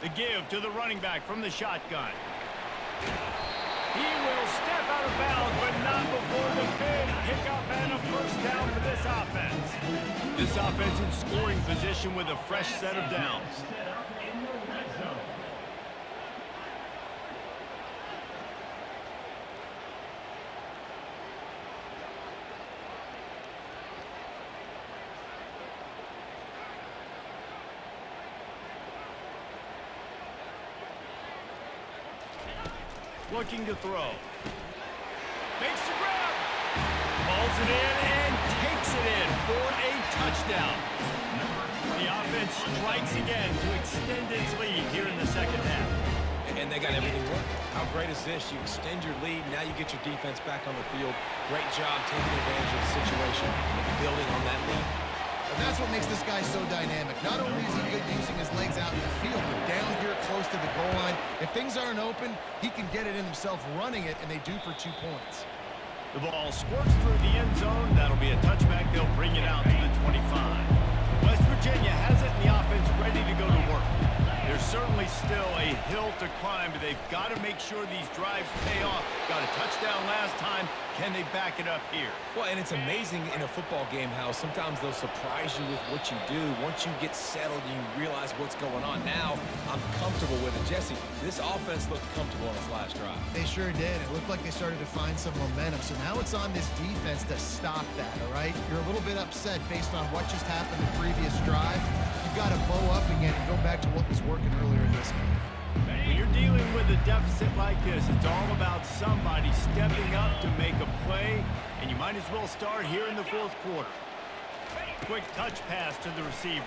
Speaker 1: The give to the running back from the shotgun. He will step out of bounds, but not before the big pickup and a first down for this offense. This offense in scoring position with a fresh set of downs. Looking to throw. Makes the grab. Pulls it in and takes it in for a touchdown. The offense strikes again to extend its lead here in the second half.
Speaker 3: And they got everything working. How great is this? You extend your lead, now you get your defense back on the field. Great job taking advantage of the situation and building on that lead.
Speaker 2: And that's what makes this guy so dynamic. Not only is he good using his legs out in the field, but down here close to the goal line, if things aren't open, he can get it in himself running it, and they do for 2 points.
Speaker 1: The ball squirts through the end zone. That'll be a touchback. They'll bring it out to the 25. West Virginia has it in the offense ready to go to work. There's certainly still a hill to climb, but they've got to make sure these drives pay off. Got a touchdown last time. Can they back it up here?
Speaker 3: Well, and it's amazing in a football game how sometimes they'll surprise you with what you do. Once you get settled, you realize what's going on. Now, I'm comfortable with it. Jesse, this offense looked comfortable on its last drive.
Speaker 2: They sure did. It looked like they started to find some momentum. So now it's on this defense to stop that, all right? You're a little bit upset based on what just happened the previous drive. You've got to bow up again and go back to what was working earlier in this game.
Speaker 1: When you're dealing with a deficit like this, it's all about somebody stepping up to make a play, and you might as well start here in the 4th quarter. Quick touch pass to the receiver.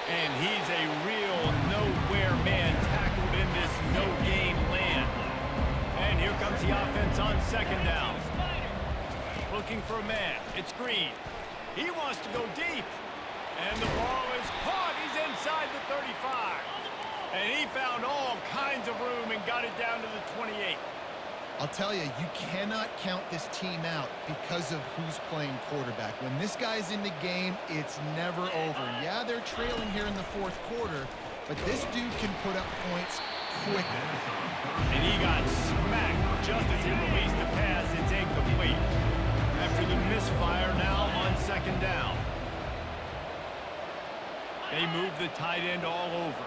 Speaker 1: And he's a real nowhere man tackled in this no-gain land. And here comes the offense on 2nd down. Looking for a man. It's Green. He wants to go deep. And the ball is caught. He's inside the 35. And he found all kinds of room and got it down to the 28.
Speaker 2: I'll tell you, you cannot count this team out because of who's playing quarterback. When this guy's in the game, it's never over. Yeah, they're trailing here in the 4th quarter, but this dude can put up points quickly.
Speaker 1: And he got smacked just as he released the pass. It's incomplete. After the misfire, now on 2nd down. They move the tight end all over.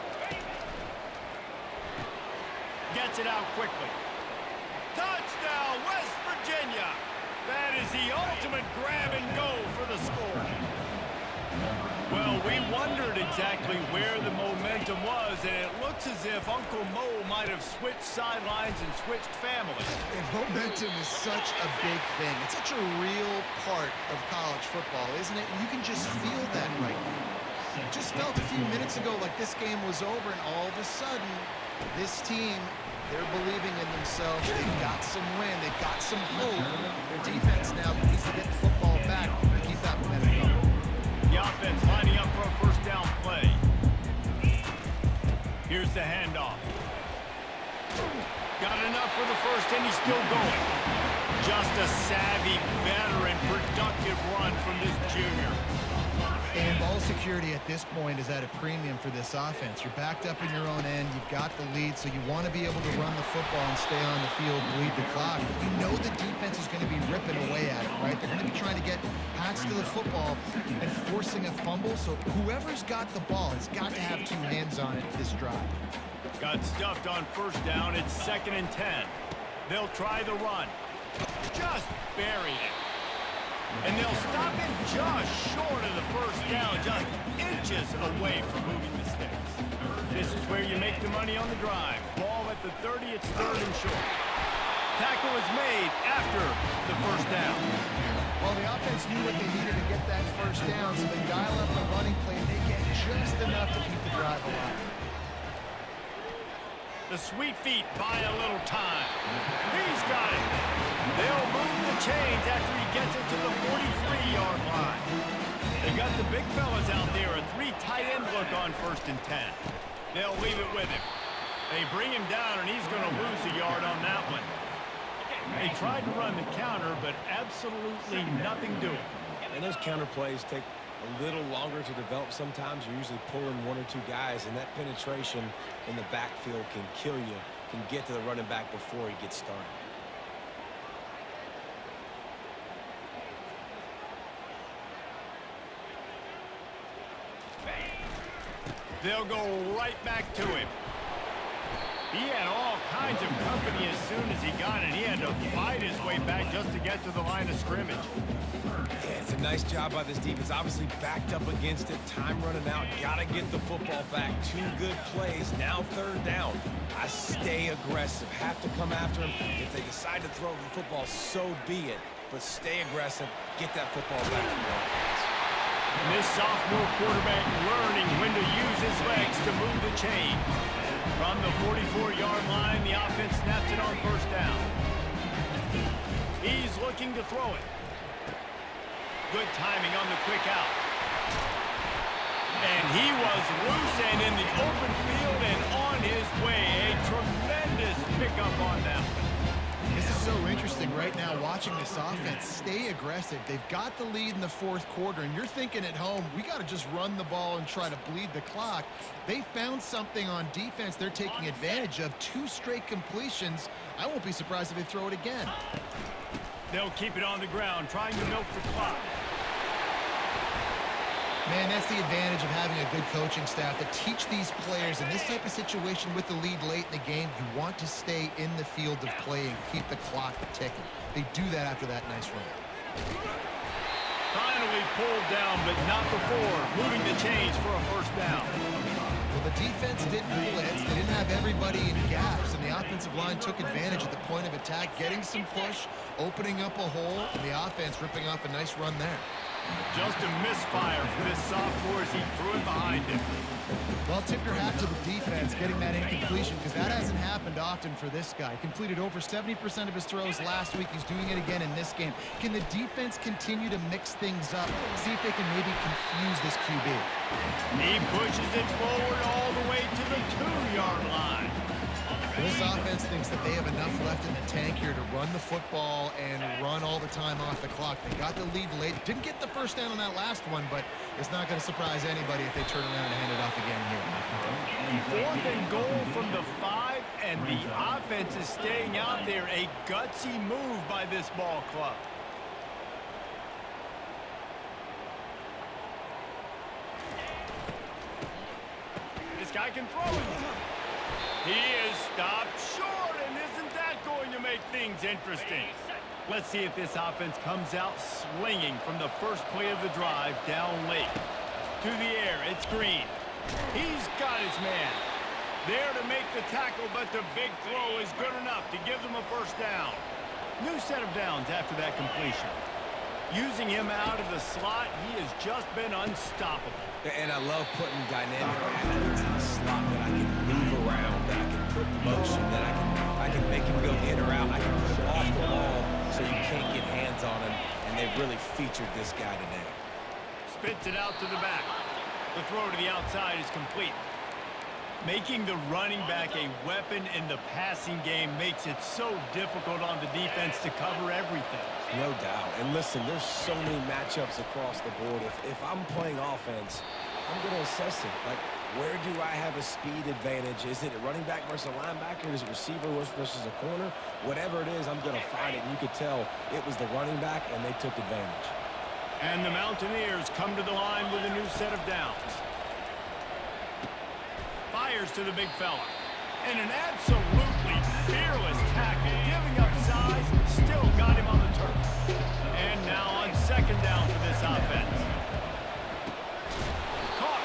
Speaker 1: Gets it out quickly. Touchdown, West Virginia! That is the ultimate grab and go for the score. Well, we wondered exactly where the momentum was, and it looks as if Uncle Mo might have switched sidelines and switched families.
Speaker 2: And momentum is such a big thing. It's such a real part of college football, isn't it? And you can just feel that right now. It just felt a few minutes ago like this game was over, and all of a sudden, this team, they're believing in themselves. They've got some wind. They've got some hope. Their defense now needs to get the football back and keep that momentum going.
Speaker 1: The offense lining up for a first down play. Here's the handoff. Got enough for the first, and he's still going. Just a savvy, veteran, productive run from this junior.
Speaker 2: And ball security at this point is at a premium for this offense. You're backed up in your own end. You've got the lead, so you want to be able to run the football and stay on the field, bleed the clock. But you know the defense is going to be ripping away at it, right? They're going to be trying to get pats to the football and forcing a fumble. So whoever's got the ball has got to have 2 hands on it this drive.
Speaker 1: Got stuffed on first down. It's 2nd and 10. They'll try the run. Just buried it. And they'll stop him just short of the first down, just inches away from moving the sticks. This is where you make the money on the drive. Ball at the 30, it's 3rd and short. Tackle is made after the first down.
Speaker 2: Well, the offense knew what they needed to get that first down, so they dial up the running play, and they get just enough to keep the drive alive.
Speaker 1: The sweet feet buy a little time. He's got it. They'll move the chains after he gets it to the 43-yard line. They got the big fellas out there, a 3 tight end look on 1st and 10. They'll leave it with him. They bring him down, and he's going to lose a yard on that one. They tried to run the counter, but absolutely nothing doing.
Speaker 3: And those counter plays take a little longer to develop sometimes. You're usually pulling 1 or 2 guys, and that penetration in the backfield can kill you, can get to the running back before he gets started.
Speaker 1: They'll go right back to him. He had all kinds of company as soon as he got it. He had to fight his way back just to get to the line of scrimmage.
Speaker 3: Yeah, it's a nice job by this defense. Obviously backed up against it. Time running out. Got to get the football back. 2 good plays. Now 3rd down. I stay aggressive. Have to come after him. If they decide to throw the football, so be it. But stay aggressive. Get that football back from the offense.
Speaker 1: And this sophomore quarterback learning when to use his legs to move the chains. From the 44-yard line, the offense snaps it on 1st down. He's looking to throw it. Good timing on the quick out. And he was loose and in the open field and on his way. A tremendous pickup on that one.
Speaker 2: This is so interesting right now watching this offense stay aggressive. They've got the lead in the 4th quarter, and you're thinking at home, we got to just run the ball and try to bleed the clock. They found something on defense they're taking advantage of. 2 straight completions. I won't be surprised if they throw it again.
Speaker 1: They'll keep it on the ground, trying to milk the clock.
Speaker 2: Man, that's the advantage of having a good coaching staff to teach these players in this type of situation with the lead late in the game. You want to stay in the field of play and keep the clock ticking. They do that after that nice run.
Speaker 1: Finally pulled down, but not before moving the chains for a 1st down.
Speaker 2: Well, the defense didn't blitz. They didn't have everybody in gaps, and the offensive line took advantage at the point of attack, getting some push, opening up a hole, and the offense ripping off a nice run there.
Speaker 1: Just a misfire for this sophomore as he threw it behind him.
Speaker 2: Well, tip your hat to the defense getting that incompletion, because that hasn't happened often for this guy. Completed over 70% of his throws last week. He's doing it again in this game. Can the defense continue to mix things up? See if they can maybe confuse this QB.
Speaker 1: He pushes it forward all the way to the 2-yard line.
Speaker 2: This offense thinks that they have enough left in the tank here to run the football and run all the time off the clock. They got the lead late. Didn't get the 1st down on that last one, but it's not going to surprise anybody if they turn around and hand it off again here.
Speaker 1: 4th and goal from the 5, and the offense is staying out there. A gutsy move by this ball club. This guy can throw it. He is stopped short, and isn't that going to make things interesting? Let's see if this offense comes out slinging from the first play of the drive down late. To the air, it's Green. He's got his man. There to make the tackle, but the big throw is good enough to give them a 1st down. New set of downs after that completion. Using him out of the slot, he has just been unstoppable.
Speaker 3: And I love putting dynamic athletes in the slot that I can move around, that I can put in motion, that I can make him go in or out. I can put him off the ball so you can't get hands on him, and they've really featured this guy today.
Speaker 1: Spits it out to the back. The throw to the outside is complete. Making the running back a weapon in the passing game makes it so difficult on the defense to cover everything.
Speaker 3: No doubt. And listen, there's so many matchups across the board. If I'm playing offense, I'm going to assess it. Like, where do I have a speed advantage? Is it a running back versus a linebacker? Is it receiver versus a corner? Whatever it is, I'm going to find it. And you could tell it was the running back, and they took advantage.
Speaker 1: And the Mountaineers come to the line with a new set of downs. Fires to the big fella. And an absolutely fearless tackle. Giving up size, still got him on the turf. And now on 2nd second down for this offense. Caught.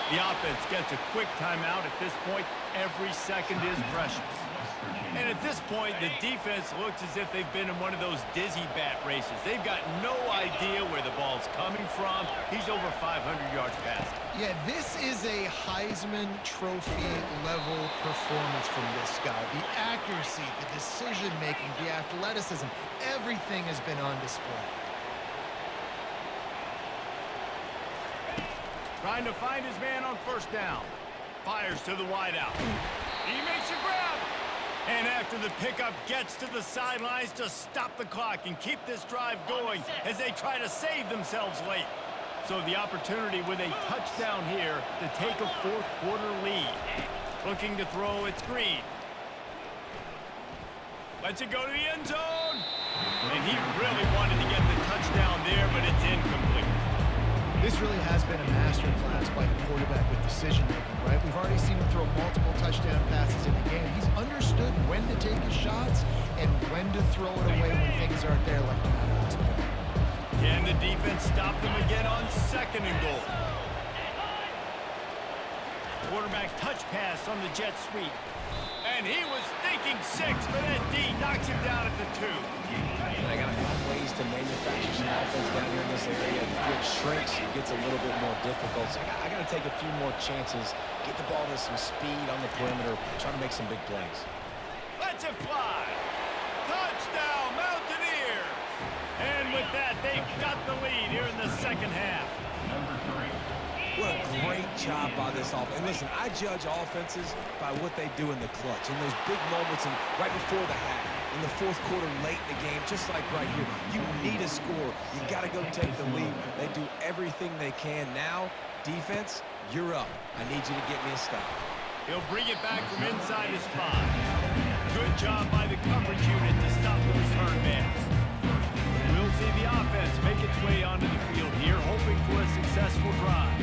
Speaker 1: The offense gets a quick timeout. At this point, every second is precious. And at this point, the defense looks as if they've been in one of those dizzy bat races. They've got no idea where the ball's coming from. He's over 500 yards passing.
Speaker 2: Yeah, this is a Heisman Trophy level performance from this guy. The accuracy, the decision-making, the athleticism, everything has been on display.
Speaker 1: Trying to find his man on first down. Fires to the wideout. He makes a grab. And after the pickup, gets to the sidelines to stop the clock and keep this drive going as they try to save themselves late. So the opportunity with a touchdown here to take a fourth-quarter lead. Looking to throw, it's Green. Lets it go to the end zone. And he really wanted to get the touchdown there, but it's incomplete.
Speaker 2: This really has been a masterclass by the quarterback with decision-making, right? We've already seen him throw multiple touchdown passes in the game. He's understood when to take his shots and when to throw it away when things aren't there like the last play.
Speaker 1: Can the defense stop them again on second and goal? Quarterback touch pass on the jet sweep. And he was thinking 6, but that D knocks him down at the 2.
Speaker 3: And I got to find ways to manufacture some offense down here in this area. The field shrinks, it gets a little bit more difficult. So I got to take a few more chances, get the ball to some speed on the perimeter, try to make some big plays.
Speaker 1: Lets it fly. Touchdown, Mountaineers. And with that, they've got the lead here in the second half.
Speaker 3: What a great job by this offense. And listen, I judge offenses by what they do in the clutch, in those big moments and right before the half, in the fourth quarter, late in the game, just like right here. You need a score. You got to go take the lead. They do everything they can. Now, defense, you're up. I need you to get me a stop.
Speaker 1: He'll bring it back from inside his 5. Good job by the coverage unit to stop the return man. We'll see the offense make its way onto the field here, hoping for a successful drive.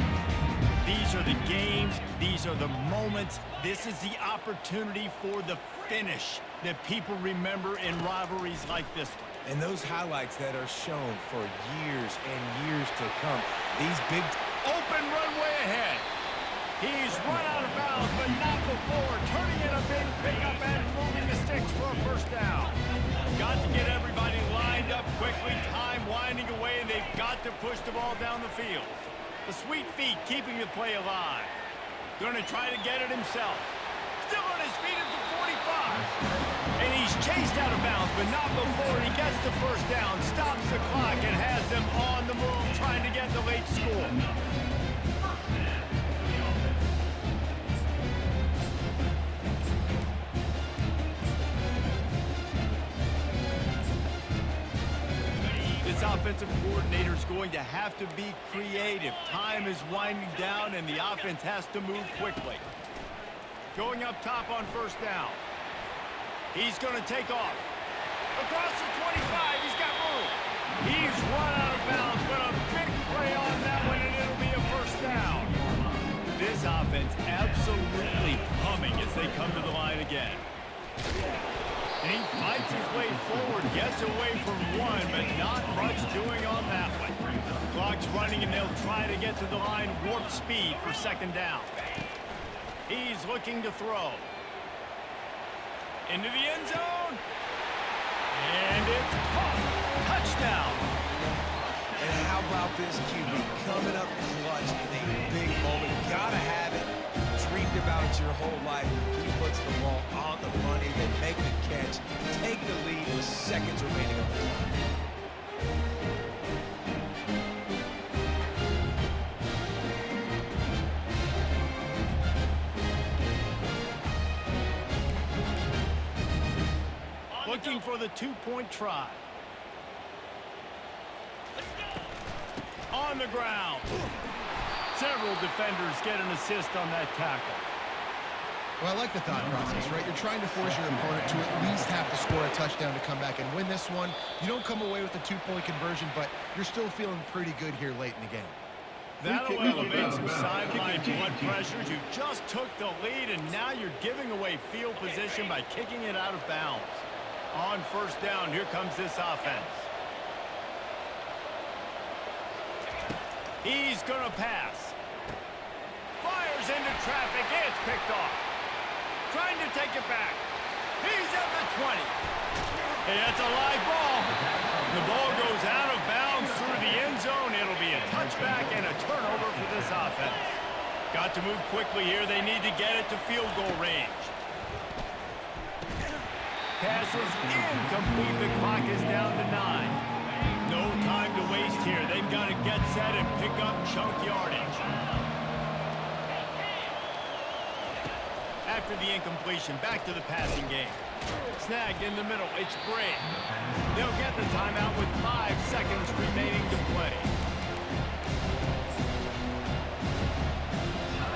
Speaker 1: These are the games. These are the moments. This is the opportunity for the finish that people remember in rivalries like this one.
Speaker 3: And those highlights that are shown for years and years to come. These big...
Speaker 1: Open runway ahead. He's run out of bounds, but not before. Turning in a big pickup and moving the sticks for a first down. Got to get everybody lined up quickly. Time winding away, and they've got to push the ball down the field. The sweet feet keeping the play alive. Going to try to get it himself. Still on his feet at the 45. And he's chased out of bounds, but not before he gets the first down. Stops the clock and has them on the move, trying to get the late score. This offensive coordinator is going to have to be creative. Time is winding down, and the offense has to move quickly. Going up top on first down. He's going to take off. Across the 25, he's got room. He's run out of bounds, but a big play on that one, and it'll be a first down. This offense absolutely humming as they come to the line again. And he fights his way forward, gets away from one, but not much doing on that one. Clock's running, and they'll try to get to the line warp speed for second down. He's looking to throw. Into the end zone. And it's caught. Touchdown.
Speaker 3: And how about this QB coming up clutch in a big moment? Gotta have it. Dreamed about it your whole life. He puts the ball on the money. They make the catch. Take the lead with seconds remaining on the clock.
Speaker 1: Looking for the two-point try. On the ground. Several defenders get an assist on that tackle.
Speaker 2: Well, I like the thought process, right? You're trying to force your opponent to at least have to score a touchdown to come back and win this one. You don't come away with a two-point conversion, but you're still feeling pretty good here late in the game.
Speaker 1: That'll elevate some sideline blood pressures. You just took the lead, and now you're giving away field position by kicking it out of bounds. On first down, here comes this offense. He's going to pass. Fires into traffic. It's picked off. Trying to take it back. He's at the 20. Hey, that's a live ball. The ball goes out of bounds through the end zone. It'll be a touchback and a turnover for this offense. Got to move quickly here. They need to get it to field goal range. Pass is incomplete. The clock is down to 9. No time to waste here. They've got to get set and pick up chunk yardage. After the incompletion, back to the passing game. Snagged in the middle. It's Bray. They'll get the timeout with 5 seconds remaining to play.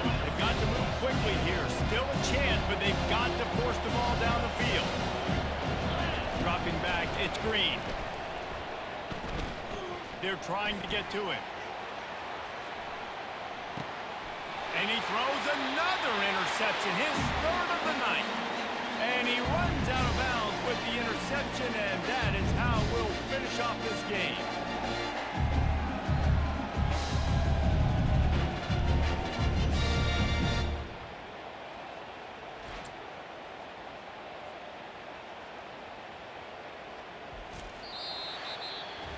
Speaker 1: They've got to move quickly here. Still a chance, but they've got to force the ball down the field. Dropping back, it's Green. They're trying to get to it. And he throws another interception, his 3rd of the night. And he runs out of bounds with the interception, and that is how we'll finish off this game.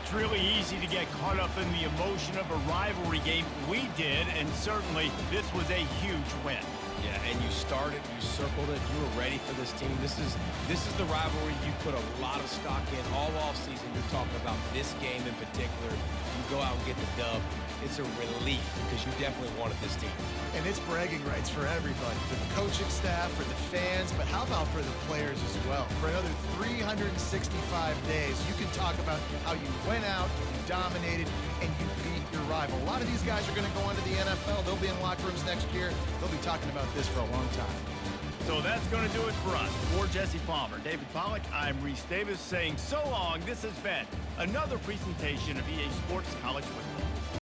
Speaker 1: It's really easy to get caught up in the emotion of a rivalry game. We did, and certainly this was a huge win.
Speaker 3: Yeah, and you started, you circled it, you were ready for this team. This is the rivalry you put a lot of stock in all offseason. You're talking about this game in particular. You go out and get the dub. It's a relief because you definitely wanted this team.
Speaker 2: And it's bragging rights for everybody, for the coaching staff, for the fans, but how about for the players as well? For another 365 days, you can talk about how you went out, you dominated, and you beat your rival. A lot of these guys are going to go on to the NFL. They'll be in locker rooms next year. They'll be talking about this for a long time.
Speaker 1: So that's going to do it for us. For Jesse Palmer, David Pollack, I'm Reese Davis saying so long. This has been another presentation of EA Sports College Football.